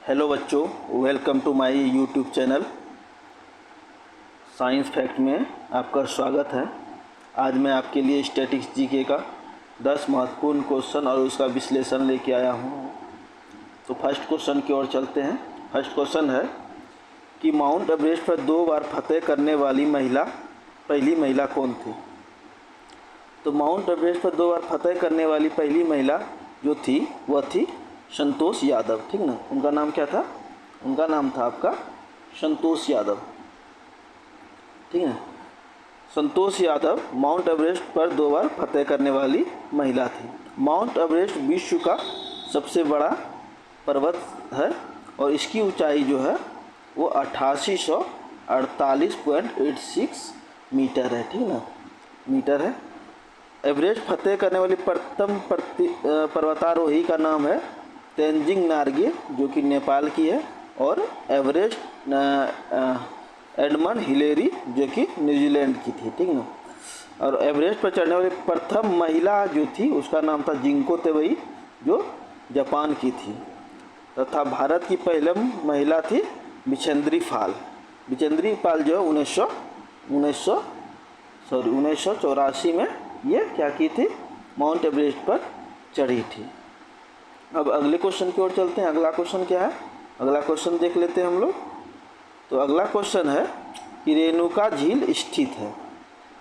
Hello बच्चों, welcome to my YouTube channel science fact में आपका स्वागत है। आज मैं आपके लिए स्टैटिक्स जीके का 10 महत्वपूर्ण क्वेश्चन और उसका विश्लेषण लेके आया हूँ। तो फर्स्ट क्वेश्चन की ओर चलते हैं। फर्स्ट क्वेश्चन है कि माउंट एवरेस्ट पर 2 बार फतेह करने वाली पहली महिला कौन थी। तो माउंट एवरेस्ट पर 2 बार फतेह करने वाली पहली महिला जो थी वह थी संतोष यादव। ठीक ना, उनका नाम क्या था? उनका नाम था आपका संतोष यादव। ठीक है, संतोष यादव माउंट एवरेस्ट पर 2 बार फतेह करने वाली महिला थी। माउंट एवरेस्ट विश्व का सबसे बड़ा पर्वत है और इसकी ऊंचाई जो है वो 8848.86 मीटर है। ठीक ना, मीटर है। एवरेस्ट फतेह करने वाली प्रथम पर्वतारोही का नाम है तेंजिंग नार्गे, जो कि नेपाल की है, और एवरेस्ट एडमंड हिलेरी जो कि न्यूजीलैंड की थी। ठीक ना, और एवरेस्ट पर चढ़ने वाली प्रथम महिला जो थी उसका नाम था जिंको तेवई, जो जापान की थी। तथा भारत की पहली महिला थी बिचेंद्री पाल। बिचेंद्री पाल जो 1984 में ये क्या की थी, माउंट एवरेस्ट पर चढ़ी थी। अब अगले क्वेश्चन की ओर चलते हैं। अगला क्वेश्चन क्या है, अगला क्वेश्चन देख लेते हैं हम लोग। तो अगला क्वेश्चन है कि रेणुका झील स्थित है।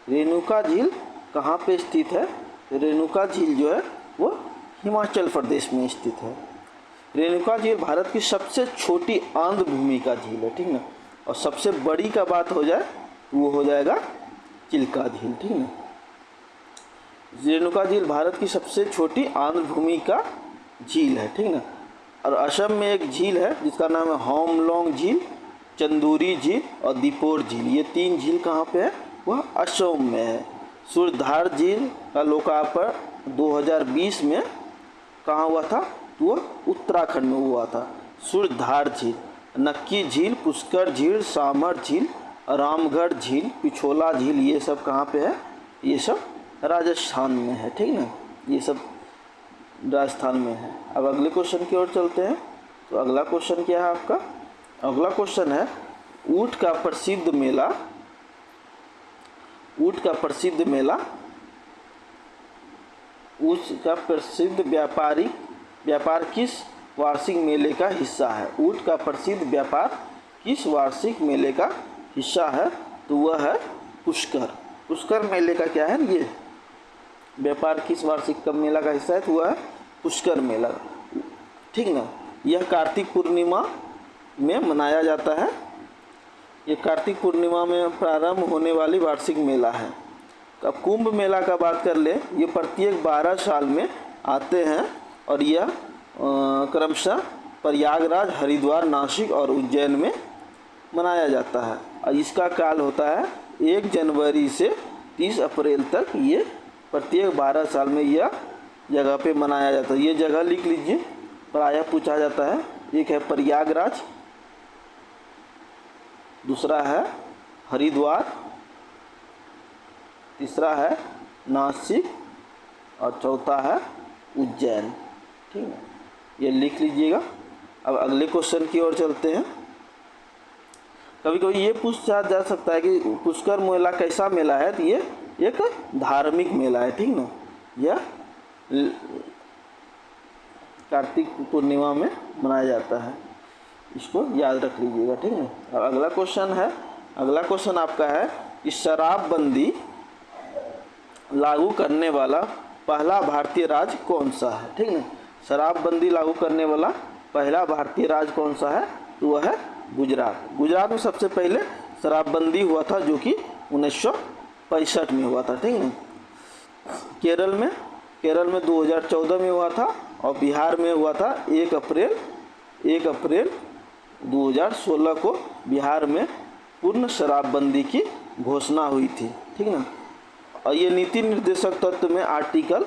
रेणुका झील कहाँ पे स्थित है? तो रेणुका झील जो है वो हिमाचल प्रदेश में स्थित है। रेणुका झील भारत की सबसे छोटी आंध्र भूमि का झील है। ठीक ना, और सबसे बड़ी का बात हो जाए तो वो हो जाएगा चिल्का झील। ठीक ना, रेणुका झील भारत की सबसे छोटी आंध्र भूमि का झील है। ठीक ना, और असम में एक झील है जिसका नाम है होमलोंग झील, चंदूरी झील और दीपोर झील। ये 3 झील कहाँ पे है? वह असम में है। सूर्यधार झील का लोकार्पण 2020 में कहाँ हुआ था? तो वह उत्तराखंड में हुआ था। सूर्यधार झील, नक्की झील, पुष्कर झील, सामर झील, रामगढ़ झील, पिछोला झील, ये सब कहाँ पे है? ये सब राजस्थान में है। ठीक ना, ये सब राजस्थान में है। अब अगले क्वेश्चन की ओर चलते हैं। तो अगला क्वेश्चन क्या है आपका? अगला क्वेश्चन है ऊँट का प्रसिद्ध मेला। ऊँट का प्रसिद्ध व्यापार किस वार्षिक मेले का हिस्सा है? ऊँट का प्रसिद्ध व्यापार किस वार्षिक मेले का हिस्सा है? तो वह है पुष्कर। पुष्कर मेले का क्या है? ये व्यापार किस वार्षिक मेला का हिस्सा है? तो वह है पुष्कर मेला। ठीक ना, यह कार्तिक पूर्णिमा में मनाया जाता है। ये कार्तिक पूर्णिमा में प्रारंभ होने वाली वार्षिक मेला है। अब कुंभ मेला का बात कर ले, ये प्रत्येक 12 साल में आते हैं और यह क्रमशः प्रयागराज, हरिद्वार, नासिक और उज्जैन में मनाया जाता है। और इसका काल होता है 1 जनवरी से 30 अप्रैल तक। ये प्रत्येक 12 साल में यह जगह पे मनाया जाता है। ये जगह लिख लीजिए, प्रायः पूछा जाता है। एक है प्रयागराज, दूसरा है हरिद्वार, तीसरा है नासिक और चौथा है उज्जैन। ठीक है, ये लिख लीजिएगा। अब अगले क्वेश्चन की ओर चलते हैं। कभी कभी ये पूछा जा सकता है कि पुष्कर मेला कैसा मेला है? तो ये एक धार्मिक मेला है। ठीक ना, यह कार्तिक पूर्णिमा में मनाया जाता है, इसको याद रख लीजिएगा। ठीक है, और अगला क्वेश्चन है, अगला क्वेश्चन आपका है कि शराबबंदी लागू करने वाला पहला भारतीय राज्य कौन सा है? ठीक है, शराबबंदी लागू करने वाला पहला भारतीय राज्य कौन सा है? तो वह है गुजरात। गुजरात में सबसे पहले शराबबंदी हुआ था जो कि 1965 में हुआ था। ठीक है, केरल में 2014 में हुआ था और बिहार में हुआ था 1 अप्रैल 2016 को बिहार में पूर्ण शराबबंदी की घोषणा हुई थी। ठीक ना, और ये नीति निर्देशक तत्व में आर्टिकल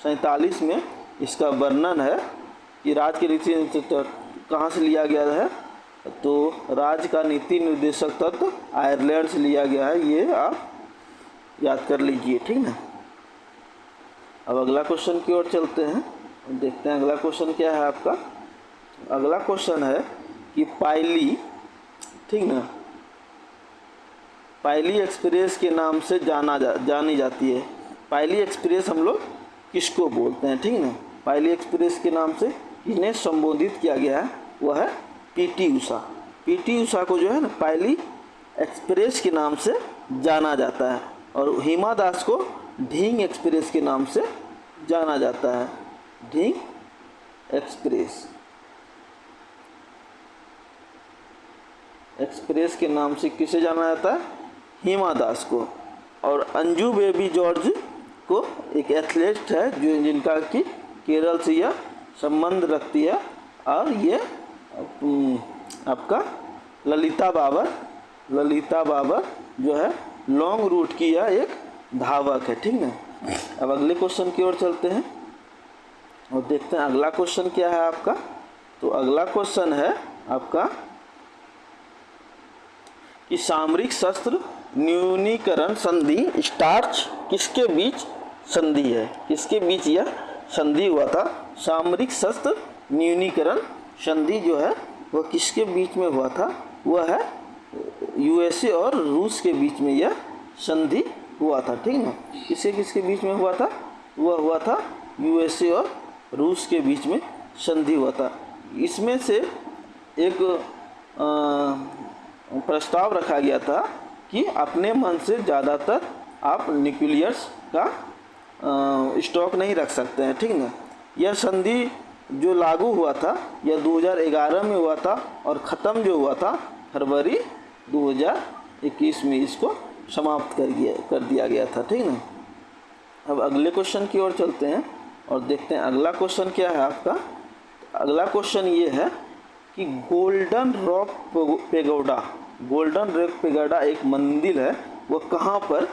47 में इसका वर्णन है कि राज्य के नीति निर्देशक कहाँ से लिया गया है। तो राज्य का नीति निर्देशक तत्व आयरलैंड से लिया गया है, ये आप याद कर लीजिए। ठीक ना, अब अगला क्वेश्चन की ओर चलते हैं, देखते हैं अगला क्वेश्चन क्या है आपका। अगला क्वेश्चन है कि पाइली, ठीक ना, पाइली एक्सप्रेस के नाम से जानी जाती है। पाइली एक्सप्रेस हम लोग किसको बोलते हैं, ठीक ना। पाइली एक्सप्रेस के नाम से किन्हें संबोधित किया गया है, वह है पीटी उषा। पीटी उषा को जो है ना पाइली एक्सप्रेस के नाम से जाना जाता है, और हिमा दास को ढींग एक्सप्रेस के नाम से जाना जाता है। ढींग एक्सप्रेस के नाम से किसे जाना जाता है, हिमा दास को। और अंजू बेबी जॉर्ज को एक एथलीट है जो जिनका कि केरल से यह संबंध रखती है, और ये आपका ललिता बाबर जो है लॉन्ग रूट की यह एक धावक है, ठीक है। अब अगले क्वेश्चन की ओर चलते हैं और देखते हैं अगला क्वेश्चन क्या है आपका। तो अगला क्वेश्चन है आपका कि सामरिक शस्त्र न्यूनीकरण संधि स्टार्च किसके बीच संधि है, किसके बीच यह संधि हुआ था। सामरिक शस्त्र न्यूनीकरण संधि जो है वह किसके बीच में हुआ था, वह है यूएसए और रूस के बीच में यह संधि हुआ था, ठीक ना। किसके बीच में हुआ था, वह हुआ था यूएसए और रूस के बीच में संधि हुआ था। इसमें से एक प्रस्ताव रखा गया था कि अपने मन से ज़्यादातर आप न्यूक्लियर्स का स्टॉक नहीं रख सकते हैं, ठीक ना। यह संधि जो लागू हुआ था यह 2011 में हुआ था, और ख़त्म जो हुआ था फरवरी 2021 में इसको समाप्त कर दिया गया था, ठीक ना। अब अगले क्वेश्चन की ओर चलते हैं और देखते हैं अगला क्वेश्चन क्या है आपका। अगला क्वेश्चन ये है कि गोल्डन रॉक पेगोडा एक मंदिर है, वह कहाँ पर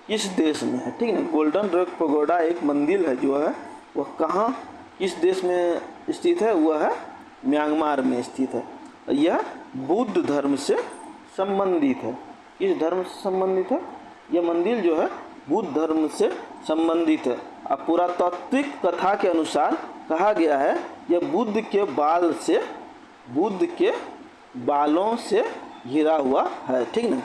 किस देश में है, ठीक है। गोल्डन रॉक पेगोडा एक मंदिर है जो है वह कहाँ किस देश में स्थित है, वह है म्यांमार में स्थित है। यह बुद्ध धर्म से संबंधित है। किस धर्म से संबंधित है, यह मंदिर जो है बुद्ध धर्म से संबंधित है। अब पुरातात्विक कथा के अनुसार कहा गया है यह बुद्ध के बालों से घिरा हुआ है, ठीक ना।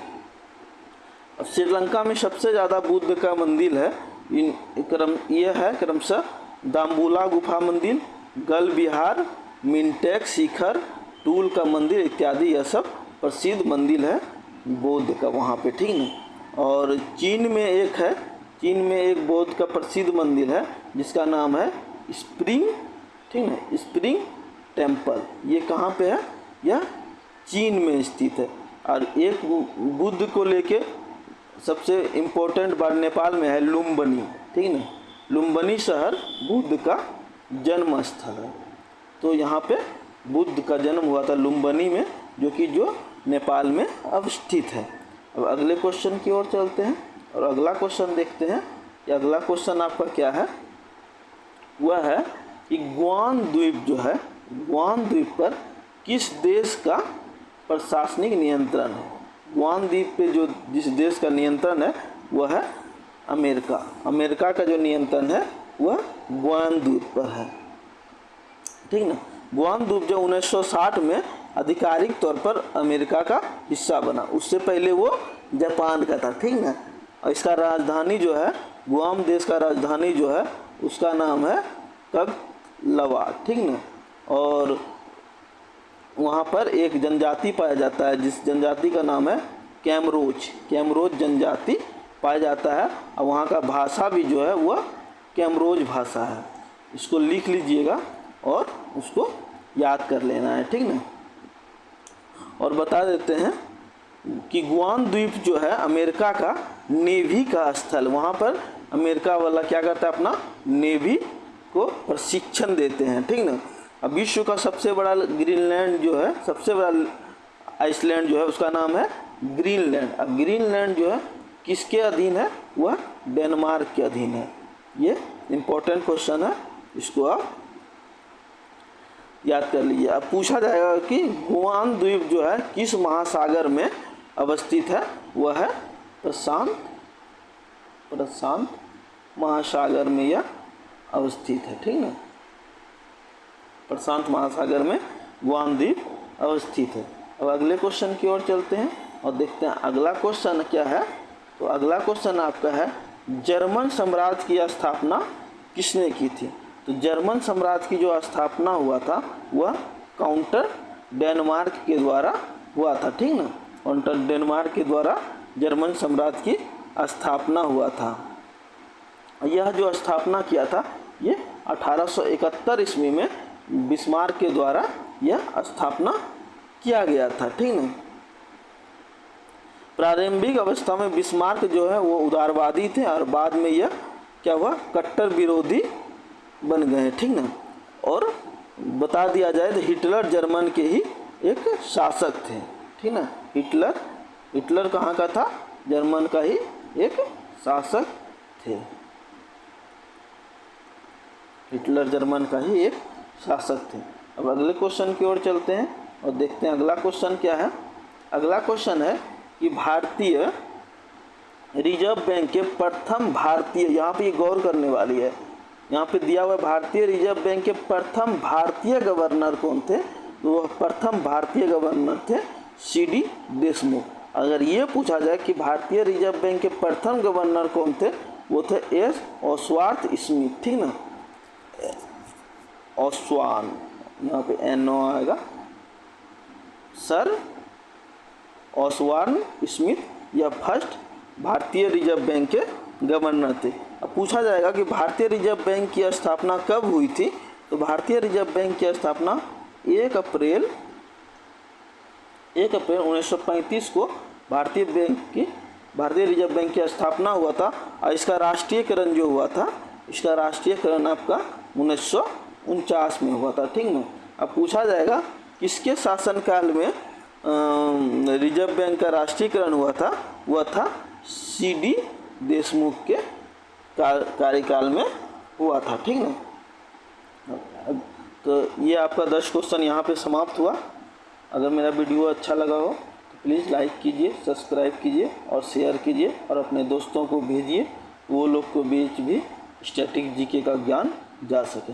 अब श्रीलंका में सबसे ज़्यादा बुद्ध का मंदिर है, यह है क्रमशः दाम्बुला गुफा मंदिर, गल विहार, मिंटेक शिखर, टूल का मंदिर इत्यादि, यह सब प्रसिद्ध मंदिर है बौद्ध का वहाँ पे, ठीक ना। और चीन में एक बौद्ध का प्रसिद्ध मंदिर है जिसका नाम है स्प्रिंग, ठीक है, स्प्रिंग टेम्पल। ये कहाँ पे है, यह चीन में स्थित है। और एक बुद्ध को लेके सबसे इम्पोर्टेंट बात नेपाल में है लुम्बिनी, ठीक है ना। लुम्बिनी शहर बुद्ध का जन्म स्थल है, तो यहाँ पे बुद्ध का जन्म हुआ था लुम्बिनी में, जो नेपाल में अवस्थित है। अब अगले क्वेश्चन की ओर चलते हैं और अगला क्वेश्चन देखते हैं कि अगला क्वेश्चन आपका क्या है। वह है कि ग्वान द्वीप जो है, ग्वान द्वीप पर किस देश का प्रशासनिक नियंत्रण है। ग्वान द्वीप पे जो जिस देश का नियंत्रण है वह है अमेरिका। अमेरिका का जो नियंत्रण है वह ग्वान द्वीप पर है, ठीक ना। ग्वान द्वीप जो 1960 में आधिकारिक तौर पर अमेरिका का हिस्सा बना, उससे पहले वो जापान का था, ठीक ना। और इसका राजधानी जो है, गुआम देश का राजधानी जो है उसका नाम है कगलवा, ठीक ना। और वहाँ पर एक जनजाति पाया जाता है जिस जनजाति का नाम है कैमरोज जनजाति पाया जाता है, और वहाँ का भाषा भी जो है वह कैमरोज भाषा है। इसको लिख लीजिएगा और उसको याद कर लेना है, ठीक ना। और बता देते हैं कि गुआम द्वीप जो है अमेरिका का नेवी का स्थल, वहाँ पर अमेरिका वाला क्या करता है, अपना नेवी को प्रशिक्षण देते हैं, ठीक ना। अब विश्व का सबसे बड़ा ग्रीनलैंड जो है, सबसे बड़ा आइसलैंड जो है उसका नाम है ग्रीनलैंड। अब ग्रीनलैंड जो है किसके अधीन है, वह डेनमार्क के अधीन है। ये इम्पोर्टेंट क्वेश्चन है, इसको आप याद कर लीजिए। अब पूछा जाएगा कि गुआम द्वीप जो है किस महासागर में अवस्थित है, वह है प्रशांत महासागर में यह अवस्थित है, ठीक ना। प्रशांत महासागर में गुआम द्वीप अवस्थित है। अब अगले क्वेश्चन की ओर चलते हैं और देखते हैं अगला क्वेश्चन क्या है। तो अगला क्वेश्चन आपका है, जर्मन साम्राज्य की स्थापना किसने की थी? तो जर्मन साम्राज्य की जो स्थापना हुआ था वह काउंटर डेनमार्क के द्वारा हुआ था, ठीक ना। काउंटर डेनमार्क के द्वारा जर्मन साम्राज्य की स्थापना हुआ था। यह जो स्थापना किया था ये 1871 ईस्वी में बिस्मार्क के द्वारा यह स्थापना किया गया था, ठीक ना। प्रारंभिक अवस्था में बिस्मार्क जो है वो उदारवादी थे और बाद में यह क्या हुआ, कट्टर विरोधी बन गए, ठीक ना। और बता दिया जाए तो हिटलर जर्मन के ही एक शासक थे, ठीक ना। हिटलर कहाँ का था? जर्मन का ही एक शासक थे। हिटलर जर्मन का ही एक शासक थे। अब अगले क्वेश्चन की ओर चलते हैं और देखते हैं अगला क्वेश्चन क्या है। अगला क्वेश्चन है कि भारतीय रिजर्व बैंक के प्रथम भारतीय, यहाँ पे गौर करने वाली है, यहाँ पे दिया हुआ भारतीय रिजर्व बैंक के प्रथम भारतीय गवर्नर कौन थे? तो वह प्रथम भारतीय गवर्नर थे CD देशमुख। अगर ये पूछा जाए कि भारतीय रिजर्व बैंक के प्रथम गवर्नर कौन थे, वो थे एस ऑसवार्थ स्मिथ, ठीक ना। ऑसवान, यहाँ पे NO आएगा, सर ऑसवार्न स्मिथ यह फर्स्ट भारतीय रिजर्व बैंक के गवर्नर थे। अब पूछा जाएगा कि भारतीय रिजर्व बैंक की स्थापना कब हुई थी? तो भारतीय रिजर्व बैंक की स्थापना 1 अप्रैल 1935 को भारतीय रिजर्व बैंक की स्थापना हुआ था। और इसका राष्ट्रीयकरण जो हुआ था, इसका राष्ट्रीयकरण आपका 1949 में हुआ था, ठीक ना। अब पूछा जाएगा किसके शासनकाल में रिजर्व बैंक का राष्ट्रीयकरण हुआ था? वह था CD देशमुख के कार्यकाल में हुआ था, ठीक ना। तो ये आपका 10 क्वेश्चन यहाँ पे समाप्त हुआ। अगर मेरा वीडियो अच्छा लगा हो तो प्लीज़ लाइक कीजिए, सब्सक्राइब कीजिए और शेयर कीजिए और अपने दोस्तों को भेजिए, वो लोग को बीच भी स्टैटिक GK का ज्ञान जा सके।